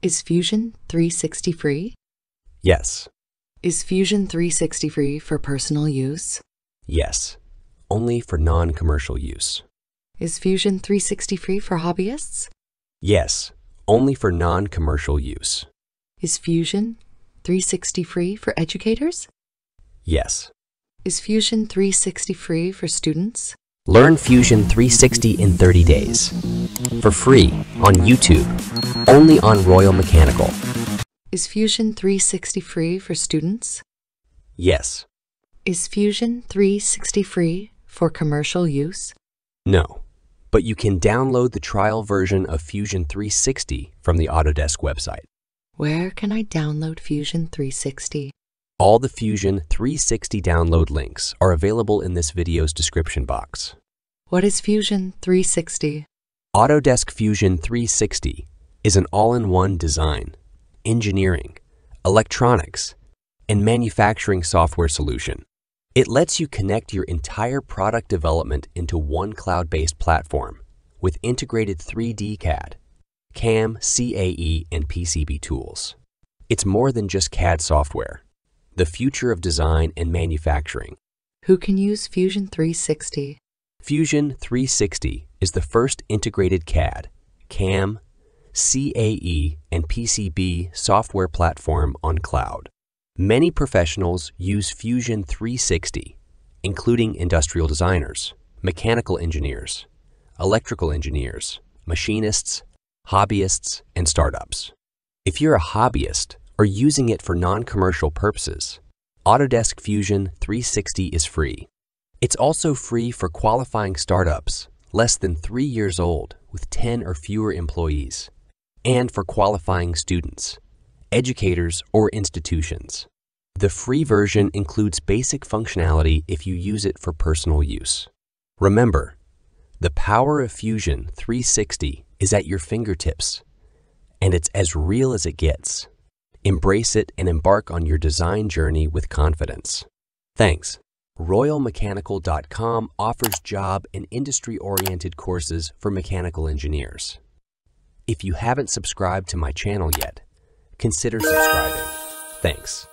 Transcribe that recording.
Is Fusion 360 free? Yes. Is Fusion 360 free for personal use? Yes. Only for non-commercial use. Is Fusion 360 free for hobbyists? Yes. Only for non-commercial use. Is Fusion 360 free for educators? Yes. Is Fusion 360 free for students? Learn Fusion 360 in 30 days. For free on YouTube. Only on Royal Mechanical. Is Fusion 360 free for students? Yes. Is Fusion 360 free for commercial use? No. But you can download the trial version of Fusion 360 from the Autodesk website. Where can I download Fusion 360? All the Fusion 360 download links are available in this video's description box. What is Fusion 360? Autodesk Fusion 360 is an all-in-one design, engineering, electronics, and manufacturing software solution. It lets you connect your entire product development into one cloud-based platform with integrated 3D CAD, CAM, CAE, and PCB tools. It's more than just CAD software. The future of design and manufacturing. Who can use Fusion 360? Fusion 360 is the first integrated CAD, CAM, CAE, and PCB software platform on cloud. Many professionals use Fusion 360, including industrial designers, mechanical engineers, electrical engineers, machinists, hobbyists, and startups. If you're a hobbyist or using it for non-commercial purposes, Autodesk Fusion 360 is free. It's also free for qualifying startups less than 3 years old with 10 or fewer employees, and for qualifying students, educators, or institutions. The free version includes basic functionality if you use it for personal use. Remember, the power of Fusion 360 is at your fingertips, and it's as real as it gets. Embrace it and embark on your design journey with confidence. Thanks. RoyalMechanical.com offers job and industry-oriented courses for mechanical engineers. If you haven't subscribed to my channel yet, consider subscribing. Thanks.